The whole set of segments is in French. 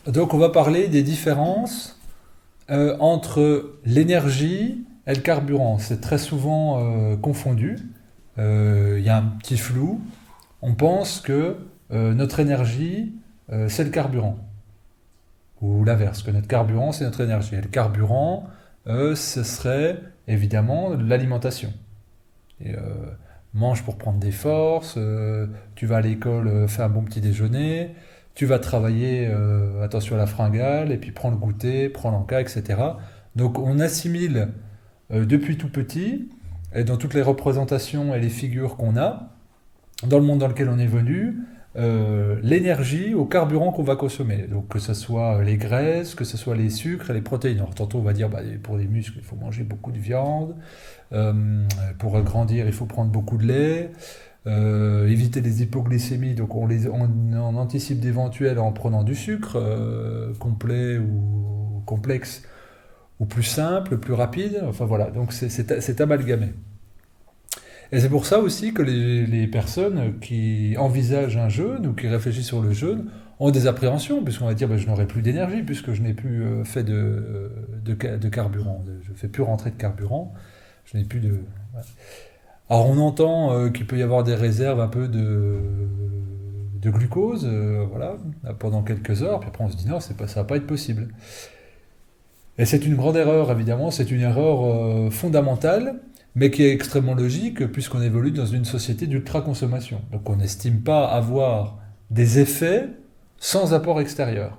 Donc on va parler des différences entre l'énergie et le carburant. C'est très souvent confondu. Il y a un petit flou. On pense que notre énergie, c'est le carburant. Ou l'inverse, que notre carburant, c'est notre énergie. Et le carburant, ce serait évidemment l'alimentation. Et, mange pour prendre des forces, tu vas à l'école, fais un bon petit déjeuner, tu vas travailler, attention à la fringale, et puis prends le goûter, prends l'encas, etc. Donc on assimile depuis tout petit, et dans toutes les représentations et les figures qu'on a, dans le monde dans lequel on est venu, l'énergie au carburant qu'on va consommer. Donc que ce soit les graisses, que ce soit les sucres et les protéines. Alors tantôt on va dire bah, pour les muscles il faut manger beaucoup de viande, pour grandir il faut prendre beaucoup de lait, éviter les hypoglycémies, donc on anticipe d'éventuels en prenant du sucre complet ou complexe ou plus simple, plus rapide, enfin voilà, donc c'est amalgamé. Et c'est pour ça aussi que les personnes qui envisagent un jeûne ou qui réfléchissent sur le jeûne ont des appréhensions, puisqu'on va dire ben, je n'aurai plus d'énergie, puisque je n'ai plus fait de carburant, je ne fais plus rentrer de carburant, je n'ai plus de... Ouais. Alors on entend qu'il peut y avoir des réserves un peu de glucose, voilà, pendant quelques heures, puis après on se dit non, ça va pas être possible. Et c'est une grande erreur, évidemment, c'est une erreur fondamentale, mais qui est extrêmement logique, puisqu'on évolue dans une société d'ultra-consommation. Donc on n'estime pas avoir des effets sans apport extérieur.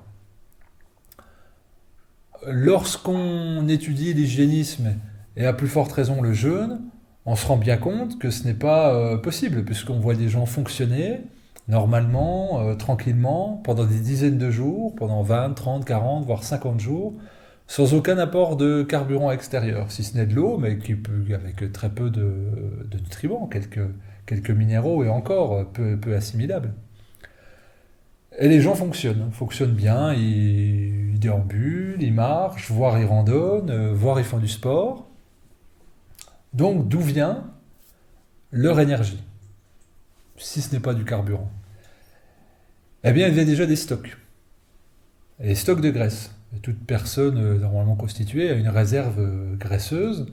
Lorsqu'on étudie l'hygiénisme, et à plus forte raison le jeûne, on se rend bien compte que ce n'est pas possible, puisqu'on voit des gens fonctionner normalement, tranquillement, pendant des dizaines de jours, pendant 20, 30, 40, voire 50 jours, sans aucun apport de carburant extérieur, si ce n'est de l'eau, mais avec très peu de nutriments, quelques minéraux et encore peu assimilables. Et les gens fonctionnent bien, ils déambulent, ils marchent, voire ils randonnent, voire ils font du sport. Donc d'où vient leur énergie, si ce n'est pas du carburant? Eh bien, il vient déjà des stocks. Et les stocks de graisse. Et toute personne normalement constituée a une réserve graisseuse.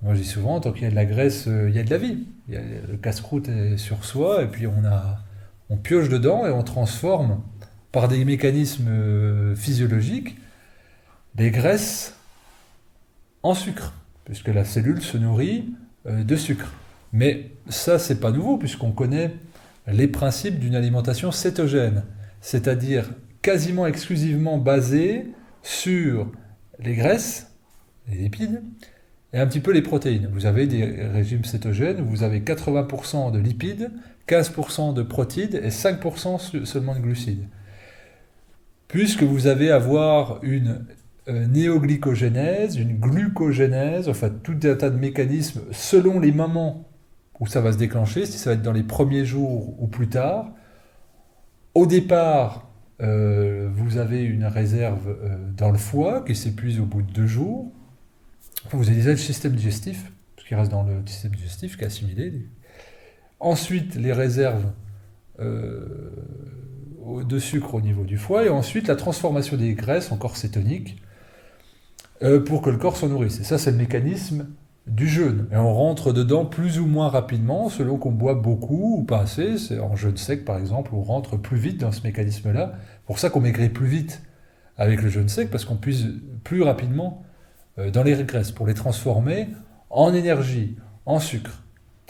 Moi je dis souvent, tant qu'il y a de la graisse, il y a de la vie. Le casse-croûte est sur soi, et puis on pioche dedans et on transforme par des mécanismes physiologiques des graisses en sucre, puisque la cellule se nourrit de sucre. Mais ça, c'est pas nouveau, puisqu'on connaît les principes d'une alimentation cétogène, c'est-à-dire quasiment exclusivement basée sur les graisses, les lipides, et un petit peu les protéines. Vous avez des régimes cétogènes où vous avez 80% de lipides, 15% de protéines et 5% seulement de glucides. Puisque vous allez avoir une néoglycogénèse, une glucogénèse, enfin tout un tas de mécanismes selon les moments où ça va se déclencher, si ça va être dans les premiers jours ou plus tard. Au départ, vous avez une réserve dans le foie qui s'épuise au bout de 2 jours. Enfin, vous avez déjà le système digestif, ce qui reste dans le système digestif, qui est assimilé. Ensuite, les réserves de sucre au niveau du foie, et ensuite la transformation des graisses en corps cétonique pour que le corps s'en nourrisse. Et ça, c'est le mécanisme du jeûne. Et on rentre dedans plus ou moins rapidement, selon qu'on boit beaucoup ou pas assez. C'est en jeûne sec, par exemple, on rentre plus vite dans ce mécanisme-là. C'est pour ça qu'on maigrit plus vite avec le jeûne sec, parce qu'on puise plus rapidement dans les graisses pour les transformer en énergie, en sucre.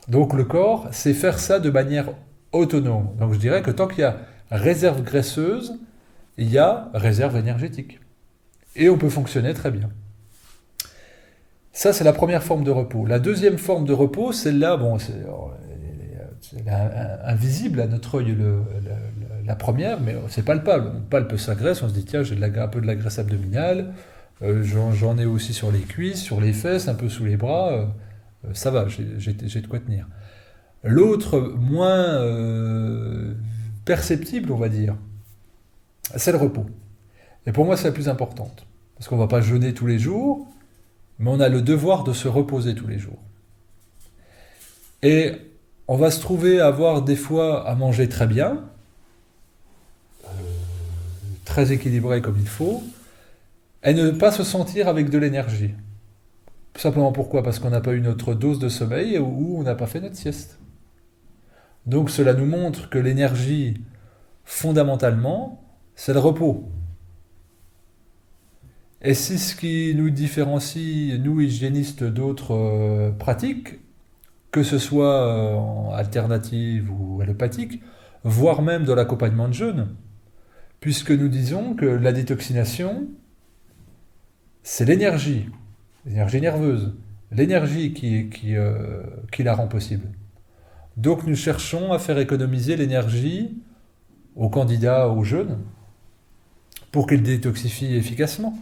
Donc le corps sait faire ça de manière autonome. Donc je dirais que tant qu'il y a réserve graisseuse, il y a réserve énergétique. Et on peut fonctionner très bien. Ça, c'est la première forme de repos. La deuxième forme de repos, celle-là, bon, c'est invisible à notre œil la première, mais c'est palpable. On palpe sa graisse, on se dit, tiens, j'ai un peu de la graisse abdominale, j'en ai aussi sur les cuisses, sur les fesses, un peu sous les bras, ça va, j'ai de quoi tenir. L'autre, moins perceptible, on va dire, c'est le repos. Et pour moi, c'est la plus importante. Parce qu'on ne va pas jeûner tous les jours, mais on a le devoir de se reposer tous les jours. Et on va se trouver à avoir des fois à manger très très équilibré comme il faut, et ne pas se sentir avec de l'énergie. Simplement pourquoi? Parce qu'on n'a pas eu notre dose de sommeil ou on n'a pas fait notre sieste. Donc cela nous montre que l'énergie, fondamentalement, c'est le repos. Et c'est ce qui nous différencie, nous hygiénistes, d'autres pratiques, que ce soit en alternative ou allopathique, voire même de l'accompagnement de jeûne, puisque nous disons que la détoxination, c'est l'énergie nerveuse, l'énergie qui la rend possible. Donc nous cherchons à faire économiser l'énergie aux candidats au jeûne pour qu'ils détoxifient efficacement.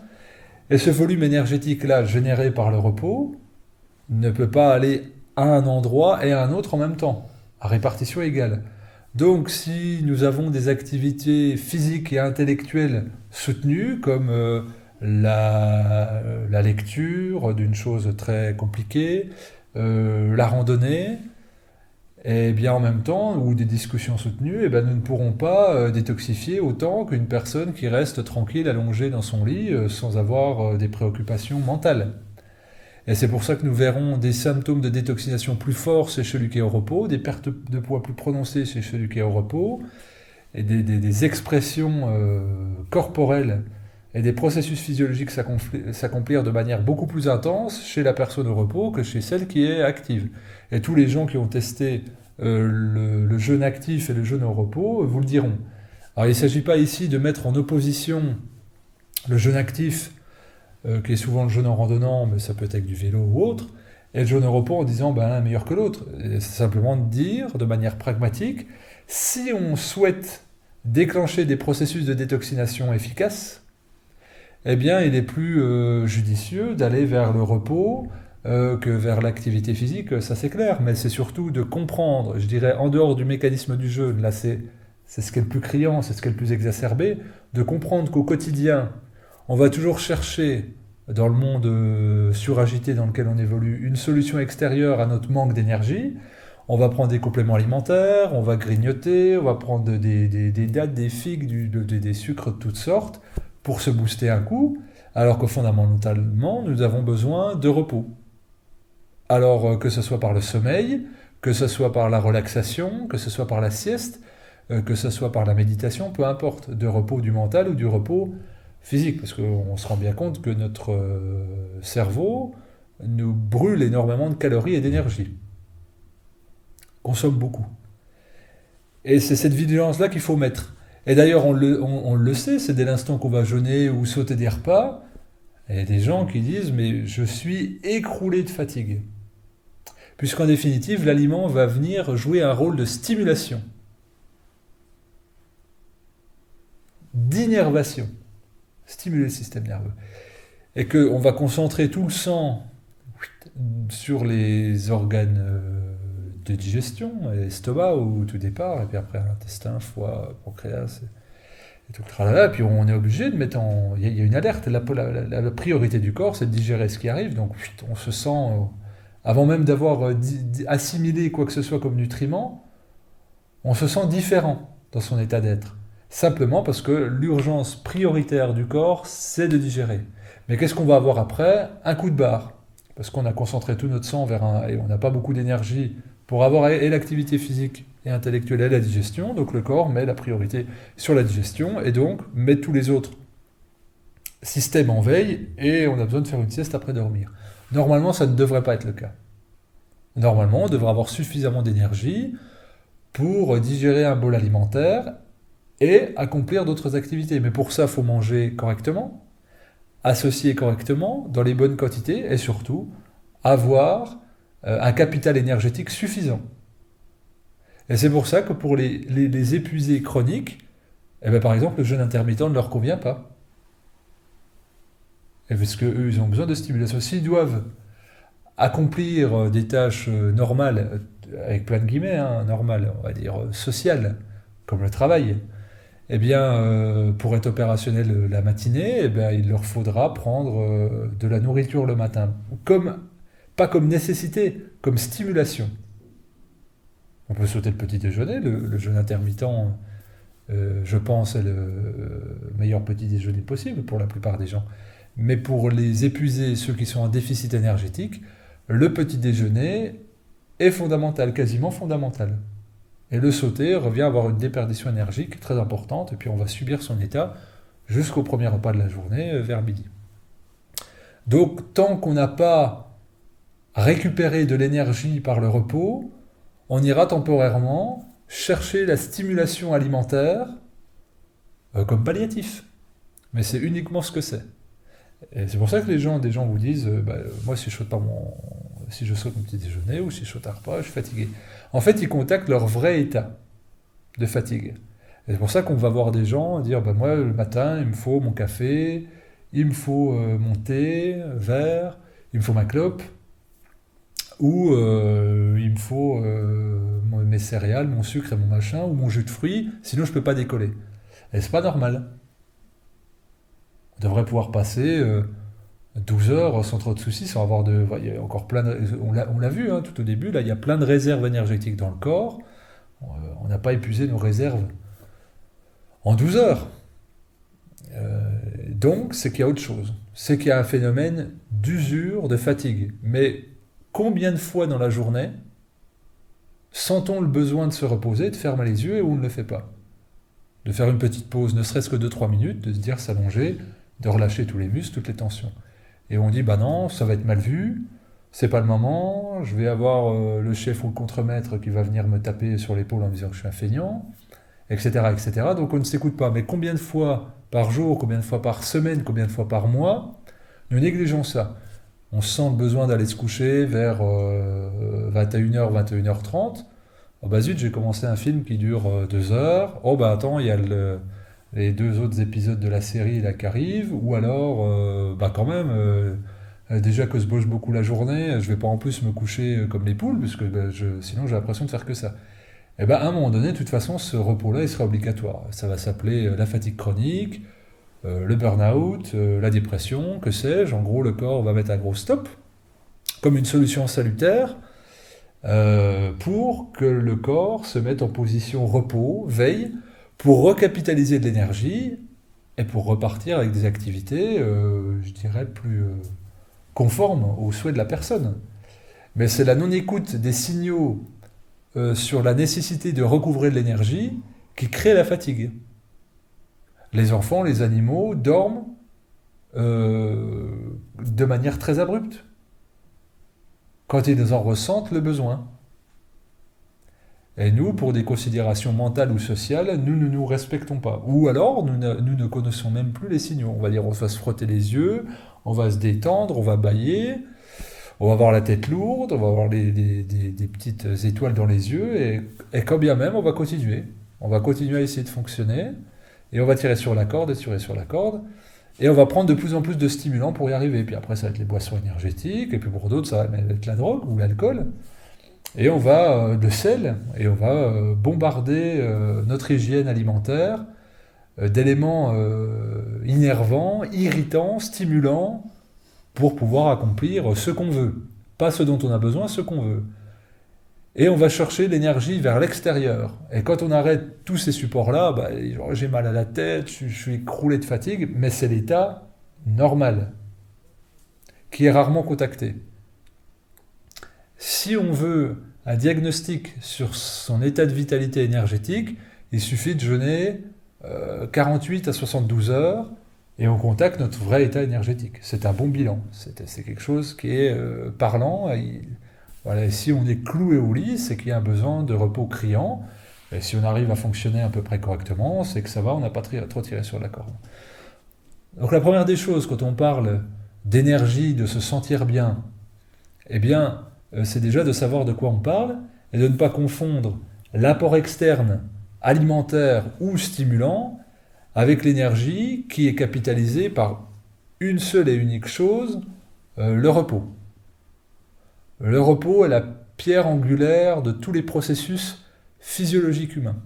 Et ce volume énergétique-là, généré par le repos, ne peut pas aller à un endroit et à un autre en même temps, à répartition égale. Donc si nous avons des activités physiques et intellectuelles soutenues, comme la lecture d'une chose très compliquée, la randonnée, et bien en même temps, ou des discussions soutenues, et bien nous ne pourrons pas détoxifier autant qu'une personne qui reste tranquille, allongée dans son lit, sans avoir des préoccupations mentales. Et c'est pour ça que nous verrons des symptômes de détoxination plus forts chez celui qui est au repos, des pertes de poids plus prononcées chez celui qui est au repos, et des expressions corporelles et des processus physiologiques s'accomplir de manière beaucoup plus intense chez la personne au repos que chez celle qui est active. Et tous les gens qui ont testé le jeûne actif et le jeûne au repos vous le diront. Alors il ne s'agit pas ici de mettre en opposition le jeûne actif, qui est souvent le jeûne en randonnant, mais ça peut être avec du vélo ou autre, et le jeûne au repos en disant l'un est meilleur que l'autre. C'est simplement de dire, de manière pragmatique, si on souhaite déclencher des processus de détoxination efficaces, eh bien il est plus judicieux d'aller vers le repos que vers l'activité physique, ça c'est clair, mais c'est surtout de comprendre, je dirais en dehors du mécanisme du jeûne, là c'est ce qui est le plus criant, c'est ce qui est le plus exacerbé, de comprendre qu'au quotidien, on va toujours chercher, dans le monde suragité dans lequel on évolue, une solution extérieure à notre manque d'énergie. On va prendre des compléments alimentaires, on va grignoter, on va prendre des dattes, des figues, des sucres de toutes sortes pour se booster un coup, alors que fondamentalement, nous avons besoin de repos. Alors que ce soit par le sommeil, que ce soit par la relaxation, que ce soit par la sieste, que ce soit par la méditation, peu importe, de repos du mental ou du repos physique, parce qu'on se rend bien compte que notre cerveau nous brûle énormément de calories et d'énergie, consomme beaucoup. Et c'est cette vigilance-là qu'il faut mettre. Et d'ailleurs, on le sait, c'est dès l'instant qu'on va jeûner ou sauter des repas, il y a des gens qui disent « mais je suis écroulé de fatigue ». Puisqu'en définitive, l'aliment va venir jouer un rôle de stimulation, d'innervation, stimuler le système nerveux. Et qu'on va concentrer tout le sang sur les organes de digestion, l'estomac au tout départ, et puis après l'intestin, foie, pancréas, et tout le tralala. Puis on est obligé de mettre en... Il y a une alerte, la priorité du corps, c'est de digérer ce qui arrive, donc on se sent, avant même d'avoir assimilé quoi que ce soit comme nutriment, on se sent différent dans son état d'être. Simplement parce que l'urgence prioritaire du corps, c'est de digérer. Mais qu'est-ce qu'on va avoir après? Un coup de barre. Parce qu'on a concentré tout notre sang et on n'a pas beaucoup d'énergie pour avoir et l'activité physique et intellectuelle et la digestion. Donc le corps met la priorité sur la digestion et donc met tous les autres systèmes en veille et on a besoin de faire une sieste après dormir. Normalement, ça ne devrait pas être le cas. Normalement, on devrait avoir suffisamment d'énergie pour digérer un bol alimentaire et accomplir d'autres activités. Mais pour ça, il faut manger correctement, associer correctement, dans les bonnes quantités, et surtout, avoir un capital énergétique suffisant. Et c'est pour ça que pour les épuisés chroniques, eh bien, par exemple, le jeûne intermittent ne leur convient pas. Et parce qu'eux, ils ont besoin de stimulation. S'ils doivent accomplir des tâches normales, avec plein de guillemets, normales, on va dire sociales, comme le travail, eh bien, pour être opérationnel la matinée, eh bien, il leur faudra prendre de la nourriture le matin. Pas comme nécessité, comme stimulation. On peut sauter le petit déjeuner, le jeûne intermittent, je pense, est le meilleur petit déjeuner possible pour la plupart des gens. Mais pour les épuisés, ceux qui sont en déficit énergétique, le petit déjeuner est fondamental, quasiment fondamental. Et le sauter revient à avoir une déperdition énergique très importante, et puis on va subir son état jusqu'au premier repas de la journée, vers midi. Donc tant qu'on n'a pas récupéré de l'énergie par le repos, on ira temporairement chercher la stimulation alimentaire comme palliatif. Mais c'est uniquement ce que c'est. Et c'est pour ça que des gens vous disent moi si je saute mon petit déjeuner ou si je saute un repas, je suis fatigué. En fait, ils contactent leur vrai état de fatigue. Et c'est pour ça qu'on va voir des gens dire moi le matin, il me faut mon café, il me faut mon thé vert, il me faut ma clope, ou il me faut mes céréales, mon sucre et mon machin, ou mon jus de fruits, sinon je ne peux pas décoller. Et c'est pas normal. On devrait pouvoir passer 12 heures sans trop de soucis, sans avoir de... Il y a encore plein de... On l'a vu tout au début, là, il y a plein de réserves énergétiques dans le corps. On n'a pas épuisé nos réserves en 12 heures. Donc, c'est qu'il y a autre chose. C'est qu'il y a un phénomène d'usure, de fatigue. Mais combien de fois dans la journée sent-on le besoin de se reposer, de fermer les yeux et où on ne le fait pas? De faire une petite pause, ne serait-ce que 2-3 minutes, de se dire s'allonger, de relâcher tous les muscles, toutes les tensions. Et on dit, non, ça va être mal vu, c'est pas le moment, je vais avoir le chef ou le contremaître qui va venir me taper sur l'épaule en me disant que je suis un feignant, etc., etc. Donc on ne s'écoute pas. Mais combien de fois par jour, combien de fois par semaine, combien de fois par mois, nous négligeons ça. On sent le besoin d'aller se coucher vers 21h, 21h30. Oh zut, j'ai commencé un film qui dure 2 heures. Oh attends, il y a les 2 autres épisodes de la série là qui arrivent. Ou alors, quand même, déjà que je bosse beaucoup la journée, je vais pas en plus me coucher comme les poules, parce que sinon j'ai l'impression de faire que ça. Et à un moment donné, de toute façon, ce repos-là, il sera obligatoire. Ça va s'appeler la fatigue chronique, le burn-out, la dépression, que sais-je. En gros, le corps va mettre un gros stop, comme une solution salutaire, pour que le corps se mette en position repos, veille, pour recapitaliser de l'énergie et pour repartir avec des activités, je dirais, plus conformes aux souhaits de la personne. Mais c'est la non-écoute des signaux sur la nécessité de recouvrer de l'énergie qui crée la fatigue. Les enfants, les animaux dorment de manière très abrupte quand ils en ressentent le besoin. Et nous, pour des considérations mentales ou sociales, nous ne nous respectons pas. Ou alors, nous ne connaissons même plus les signaux. On va dire, on va se frotter les yeux, on va se détendre, on va bâiller, on va avoir la tête lourde, on va avoir des petites étoiles dans les yeux, et quand bien même, on va continuer. On va continuer à essayer de fonctionner, et on va tirer sur la corde, et tirer sur la corde, et on va prendre de plus en plus de stimulants pour y arriver. Puis après, ça va être les boissons énergétiques, et puis pour d'autres, ça va être la drogue ou l'alcool. Et on va de sel, et on va bombarder notre hygiène alimentaire d'éléments innervants, irritants, stimulants, pour pouvoir accomplir ce qu'on veut. Pas ce dont on a besoin, ce qu'on veut. Et on va chercher l'énergie vers l'extérieur. Et quand on arrête tous ces supports-là, j'ai mal à la tête, je suis écroulé de fatigue, mais c'est l'état normal, qui est rarement contacté. Si on veut un diagnostic sur son état de vitalité énergétique, il suffit de jeûner 48 à 72 heures et on contacte notre vrai état énergétique. C'est un bon bilan. C'est quelque chose qui est parlant. Voilà, et si on est cloué au lit, c'est qu'il y a un besoin de repos criant. Et si on arrive à fonctionner à peu près correctement, c'est que ça va, on n'a pas trop tiré sur la corde. Donc la première des choses, quand on parle d'énergie, de se sentir bien, eh bien, c'est déjà de savoir de quoi on parle et de ne pas confondre l'apport externe, alimentaire ou stimulant, avec l'énergie qui est capitalisée par une seule et unique chose, le repos. Le repos est la pierre angulaire de tous les processus physiologiques humains.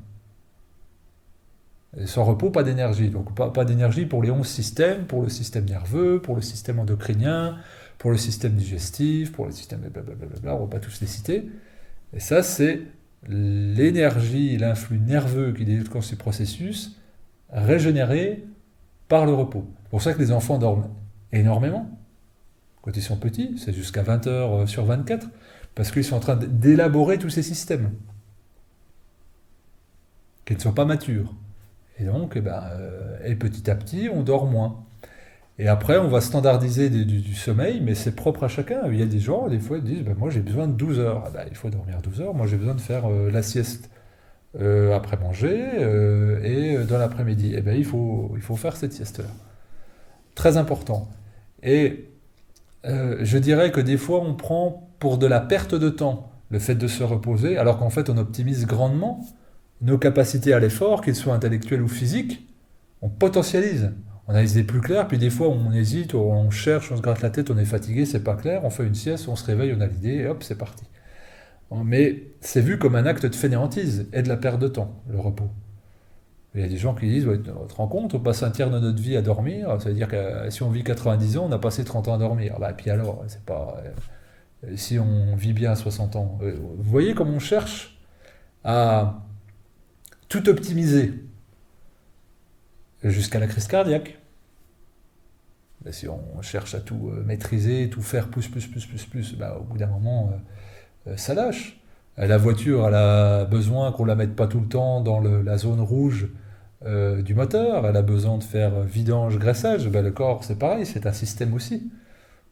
Et sans repos, pas d'énergie. Donc pas d'énergie pour les 11 systèmes, pour le système nerveux, pour le système endocrinien, pour le système digestif, pour le système blablabla, on ne va pas tous les citer. Et ça, c'est l'énergie, l'influx nerveux qui déclenche ces processus, régénéré par le repos. C'est pour ça que les enfants dorment énormément. Quand ils sont petits, c'est jusqu'à 20 heures sur 24, parce qu'ils sont en train d'élaborer tous ces systèmes, qui ne sont pas matures. Et donc, et petit à petit, on dort moins. Et après, on va standardiser du sommeil, mais c'est propre à chacun. Il y a des gens, des fois, ils disent, moi j'ai besoin de 12 heures. Il faut dormir 12 heures, moi j'ai besoin de faire la sieste après manger et dans l'après-midi. Il faut faire cette sieste-là. Très important. Et je dirais que des fois, on prend pour de la perte de temps le fait de se reposer, alors qu'en fait, on optimise grandement nos capacités à l'effort, qu'ils soient intellectuels ou physiques. On potentialise. On a les idées plus claires, puis des fois, on hésite, on cherche, on se gratte la tête, on est fatigué, c'est pas clair, on fait une sieste, on se réveille, on a l'idée, et hop, c'est parti. Mais c'est vu comme un acte de fainéantise et de la perte de temps, le repos. Il y a des gens qui disent, ouais, tu te rends compte, on passe un tiers de notre vie à dormir, ça veut dire que si on vit 90 ans, on a passé 30 ans à dormir. Et puis alors, c'est pas... si on vit bien à 60 ans, vous voyez comme on cherche à tout optimiser jusqu'à la crise cardiaque. Si on cherche à tout maîtriser, tout faire plus, au bout d'un moment, ça lâche. La voiture, elle a besoin qu'on la mette pas tout le temps dans la zone rouge du moteur, elle a besoin de faire vidange, graissage. Le corps, c'est pareil, c'est un système aussi.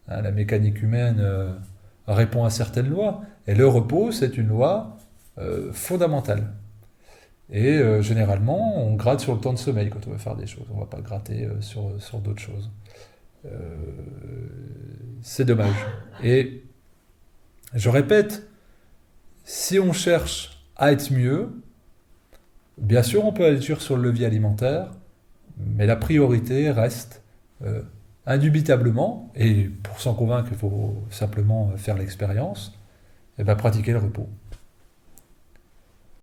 La mécanique humaine répond à certaines lois, et le repos, c'est une loi fondamentale. Et généralement, on gratte sur le temps de sommeil quand on veut faire des choses. On ne va pas gratter sur d'autres choses. C'est dommage. Et je répète, si on cherche à être mieux, bien sûr, on peut agir sur le levier alimentaire, mais la priorité reste indubitablement, et pour s'en convaincre, il faut simplement faire l'expérience, pratiquer le repos.